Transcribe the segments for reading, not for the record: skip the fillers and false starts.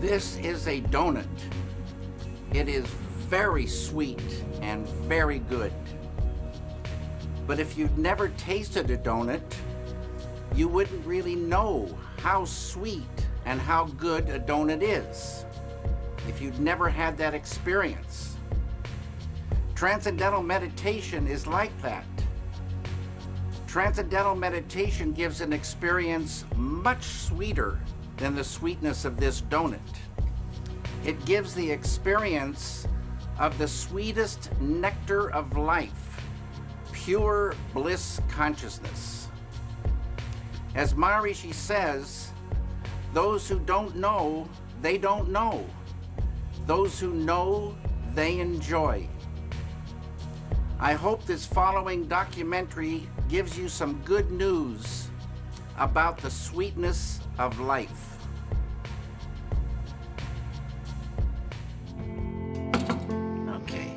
This is a donut. It is very sweet and very good. But if you'd never tasted a donut, you wouldn't really know how sweet and how good a donut is if you'd never had that experience. Transcendental meditation is like that. Transcendental meditation gives an experience much sweeter than the sweetness of this donut. It gives the experience of the sweetest nectar of life, pure bliss consciousness. As Maharishi says, those who don't know, they don't know. Those who know, they enjoy. I hope this following documentary gives you some good news about the sweetness of life. Okay.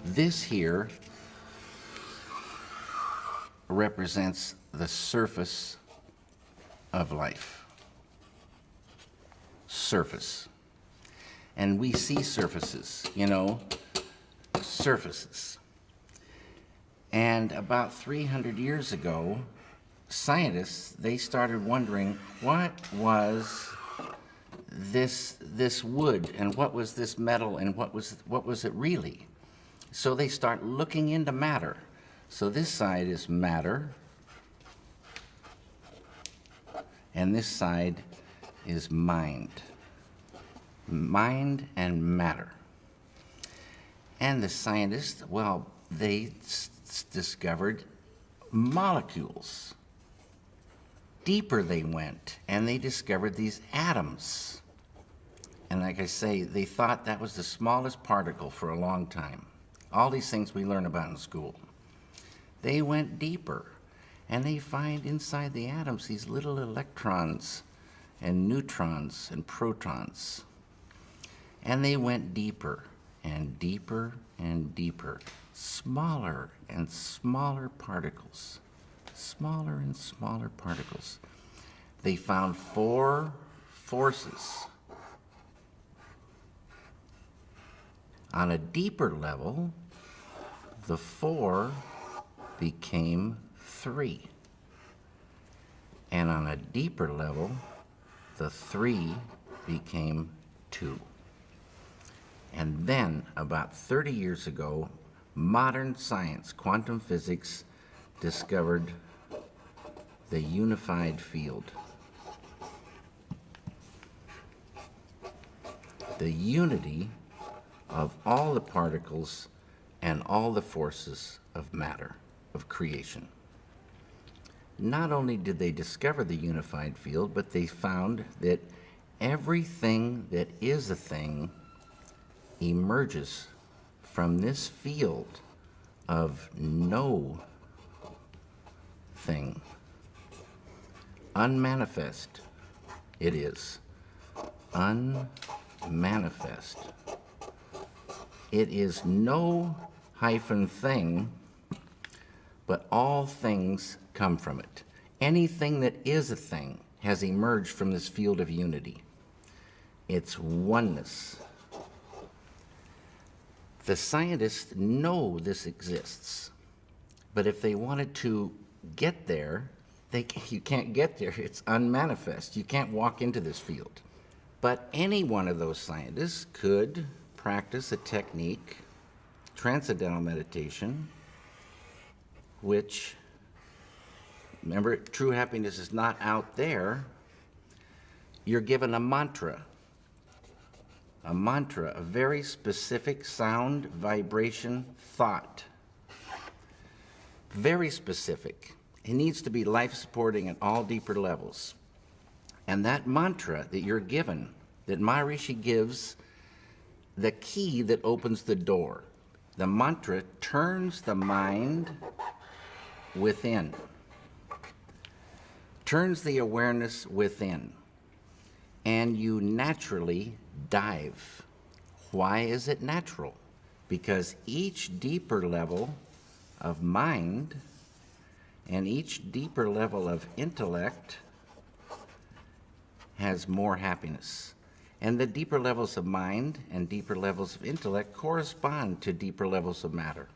This here represents the surface of life. Surface. And we see surfaces, you know, surfaces. And about 300 years ago, scientists, they started wondering what was this wood and what was this metal and what was it really? So they start looking into matter. So this side is matter, and this side is mind. Mind and matter. And the scientists, well, they discovered molecules. Deeper they went, and they discovered these atoms. And like I say, they thought that was the smallest particle for a long time. All these things we learn about in school. They went deeper, and they find inside the atoms these little electrons and neutrons and protons. And they went deeper and deeper and deeper, smaller and smaller particles, smaller and smaller particles. They found 4 forces. On a deeper level, the 4 became 3. And on a deeper level, the 3 became 2. And then, about 30 years ago, modern science, quantum physics, discovered the unified field. The unity of all the particles and all the forces of matter, of creation. Not only did they discover the unified field, but they found that everything that is a thing emerges from this field of no thing. Unmanifest it is. Unmanifest. It is no hyphen thing, but all things come from it. Anything that is a thing has emerged from this field of unity. It's oneness. The scientists know this exists, but if they wanted to get there, you can't get there. It's unmanifest. You can't walk into this field. But any one of those scientists could practice a technique, transcendental meditation, which, remember, true happiness is not out there. You're given a mantra, a very specific sound, vibration, thought. Very specific. It needs to be life-supporting at all deeper levels. And that mantra that you're given, that Maharishi gives, the key that opens the door. The mantra turns the mind within, turns the awareness within, and you naturally dive. Why is it natural? Because each deeper level of mind and each deeper level of intellect has more happiness. And the deeper levels of mind and deeper levels of intellect correspond to deeper levels of matter.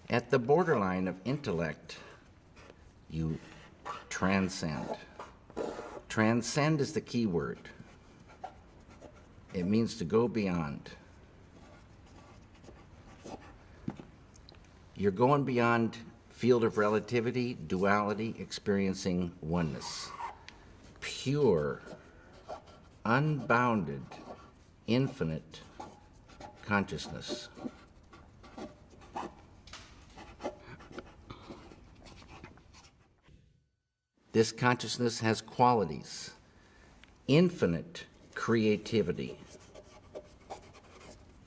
At the borderline of intellect, you transcend. Transcend is the key word. It means to go beyond. You're going beyond field of relativity, duality, experiencing oneness. Pure, unbounded, infinite consciousness. This consciousness has qualities: infinite creativity,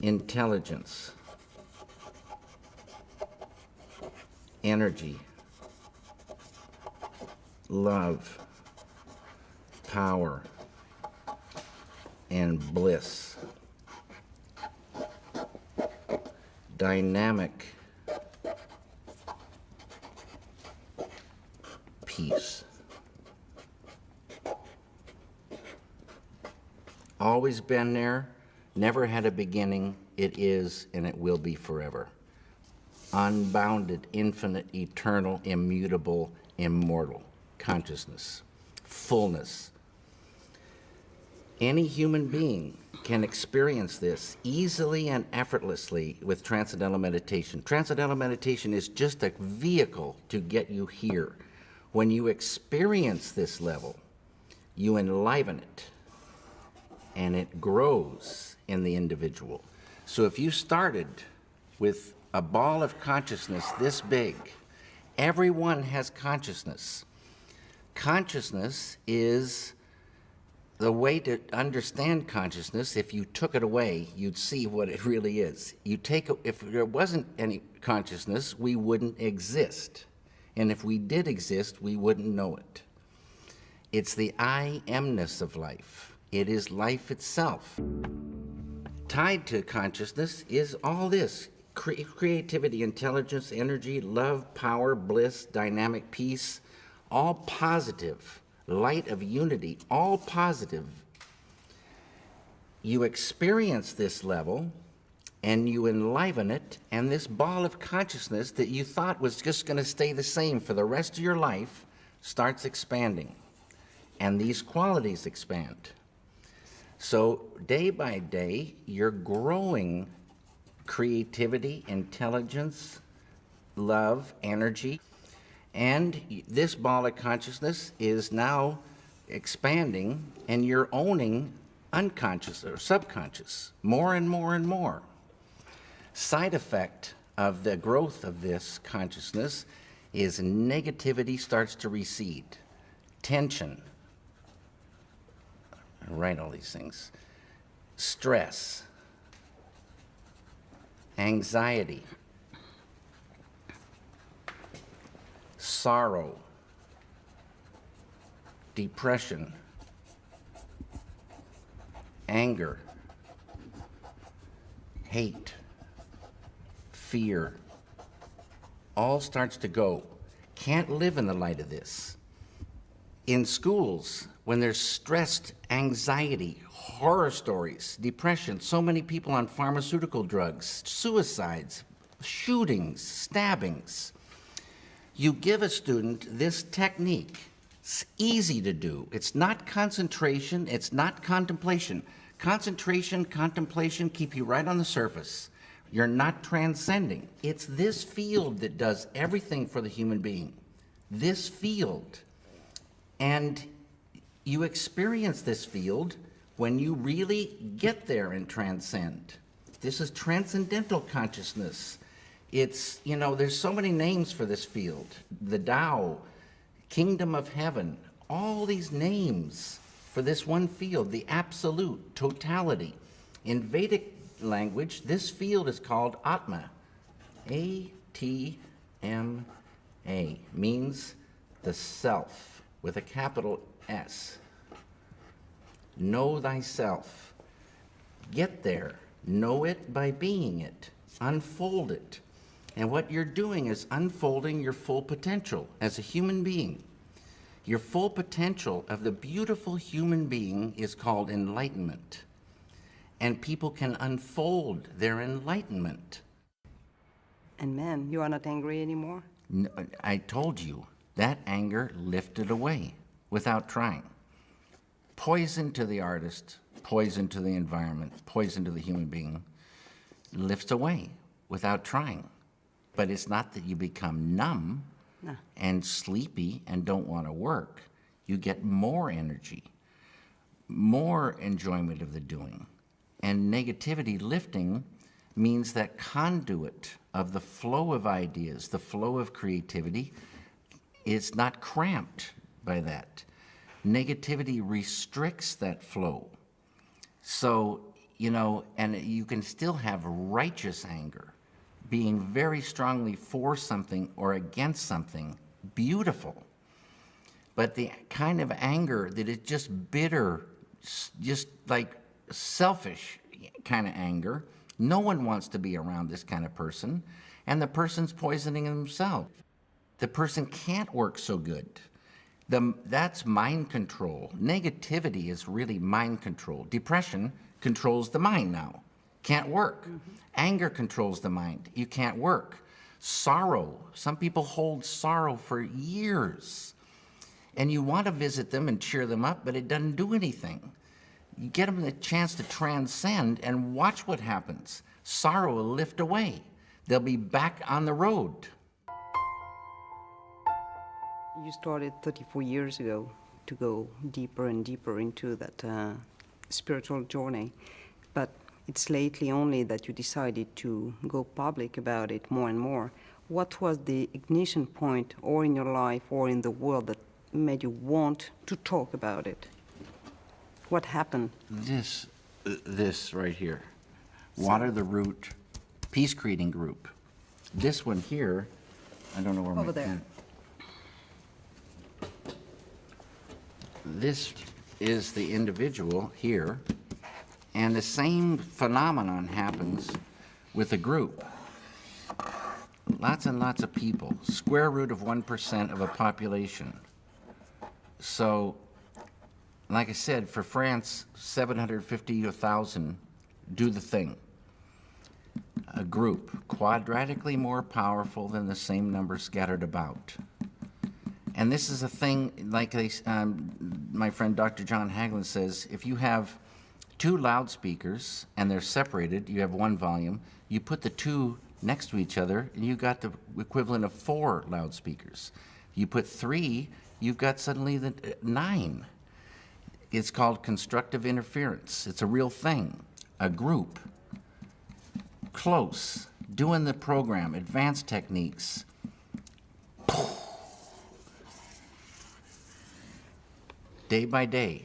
intelligence, energy, love, power, and bliss. Dynamic peace. Always been there, never had a beginning, it is and it will be forever. Unbounded, infinite, eternal, immutable, immortal consciousness, fullness. Any human being can experience this easily and effortlessly with transcendental meditation. Transcendental meditation is just a vehicle to get you here. When you experience this level, you enliven it, and it grows in the individual. So if you started with a ball of consciousness this big, everyone has consciousness. Consciousness is the way to understand consciousness. If you took it away, you'd see what it really is. If there wasn't any consciousness, we wouldn't exist. And if we did exist, we wouldn't know it. It's the I amness of life. It is life itself. Tied to consciousness is all this: creativity, intelligence, energy, love, power, bliss, dynamic peace, all positive, light of unity, all positive. You experience this level and you enliven it, and this ball of consciousness that you thought was just going to stay the same for the rest of your life starts expanding, and these qualities expand. So day by day, you're growing creativity, intelligence, love, energy, and this ball of consciousness is now expanding, and you're owning unconscious or subconscious more and more and more. Side effect of the growth of this consciousness is negativity starts to recede, tension, I write all these things, stress, anxiety, sorrow, depression, anger, hate, fear, all starts to go. Can't live in the light of this. In schools, when there's stressed anxiety, horror stories, depression, so many people on pharmaceutical drugs, suicides, shootings, stabbings, you give a student this technique. It's easy to do. It's not concentration, it's not contemplation. Concentration, contemplation keep you right on the surface. You're not transcending. It's this field that does everything for the human being. This field. And you experience this field when you really get there and transcend. This is transcendental consciousness. It's, there's so many names for this field. The Tao, Kingdom of Heaven, all these names for this one field, the absolute, totality. In Vedic language, this field is called Atma. A-T-M-A, means the self, with a capital S. Know thyself. Get there. Know it by being it. Unfold it. And what you're doing is unfolding your full potential as a human being. Your full potential of the beautiful human being is called enlightenment. And people can unfold their enlightenment. And man, you are not angry anymore? No, I told you, that anger lifted away without trying. Poison to the artist, poison to the environment, poison to the human being, lifts away without trying. But it's not that you become numb and sleepy and don't want to work. You get more energy, more enjoyment of the doing. And negativity lifting means that conduit of the flow of ideas, the flow of creativity, is not cramped by that. Negativity restricts that flow. So, you know, and you can still have righteous anger, being very strongly for something or against something, beautiful. But the kind of anger that is just bitter, just like selfish kind of anger, no one wants to be around this kind of person, and the person's poisoning himself. The person can't work so good. That's mind control. Negativity is really mind control. Depression controls the mind now. Can't work. Anger controls the mind. You can't work. Sorrow. Some people hold sorrow for years. And you want to visit them and cheer them up, but it doesn't do anything. You get them the chance to transcend and watch what happens. Sorrow will lift away. They'll be back on the road. You started 34 years ago to go deeper and deeper into that spiritual journey, but it's lately only that you decided to go public about it more and more. What was the ignition point, or in your life or in the world, that made you want to talk about it? What happened? This right here, Water the Root Peace Creating Group. This one here, I don't know where Over my there. pen. This is the individual here, and the same phenomenon happens with a group. Lots and lots of people, square root of 1% of a population. So, like I said, for France, 750 to 1,000 do the thing. A group, quadratically more powerful than the same number scattered about. And this is a thing, like my friend Dr. John Hagelin says, if you have two loudspeakers and they're separated, you have one volume, you put the two next to each other and you got the equivalent of 4 loudspeakers. You put 3, you've got suddenly the 9. It's called constructive interference. It's a real thing. A group, close, doing the program, advanced techniques. Day by day.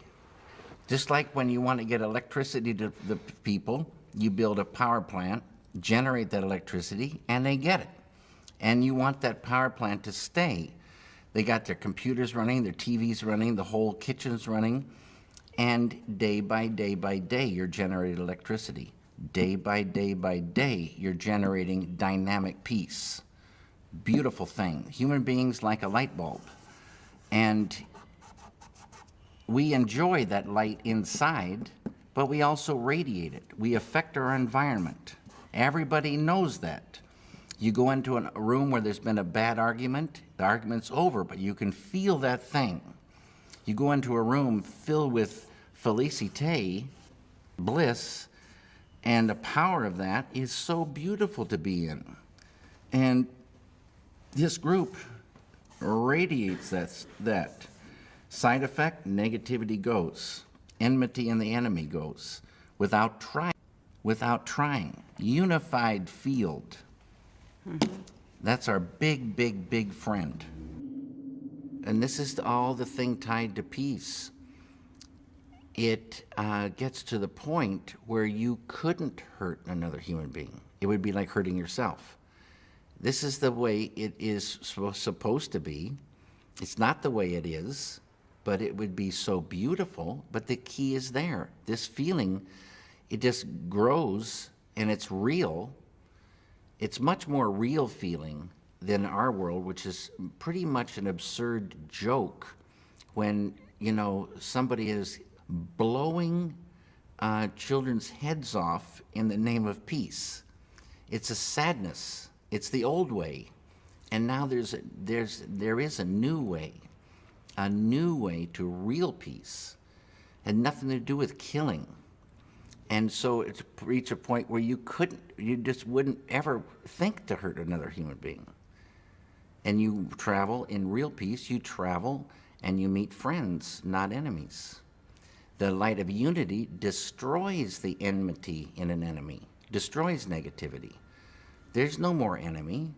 Just like when you want to get electricity to the people, you build a power plant, generate that electricity, and they get it. And you want that power plant to stay. They got their computers running, their TVs running, the whole kitchen's running, and day by day, you're generating electricity. Day by day, you're generating dynamic peace. Beautiful thing. Human beings like a light bulb. And we enjoy that light inside, but we also radiate it. We affect our environment. Everybody knows that. You go into a room where there's been a bad argument, the argument's over, but you can feel that thing. You go into a room filled with felicite, bliss, and the power of that is so beautiful to be in. And this group radiates that. Side effect, negativity goes. Enmity and the enemy goes. Without trying. Unified field. That's our big friend. And this is all the thing tied to peace. It gets to the point where you couldn't hurt another human being. It would be like hurting yourself. This is the way it is supposed to be. It's not the way it is, but it would be so beautiful. But the key is there. This feeling, it just grows and it's real. It's much more real feeling than our world, which is pretty much an absurd joke when, you know, somebody is blowing children's heads off in the name of peace. It's a sadness. It's the old way. And now there is a new way to real peace. Had nothing to do with killing. And so it's reached a point where you just wouldn't ever think to hurt another human being. And you travel in real peace, you travel and you meet friends, not enemies. The light of unity destroys the enmity in an enemy, destroys negativity. There's no more enemy.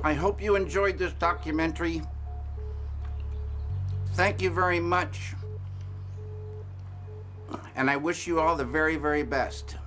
I hope you enjoyed this documentary. Thank you very much. And I wish you all the very, very best.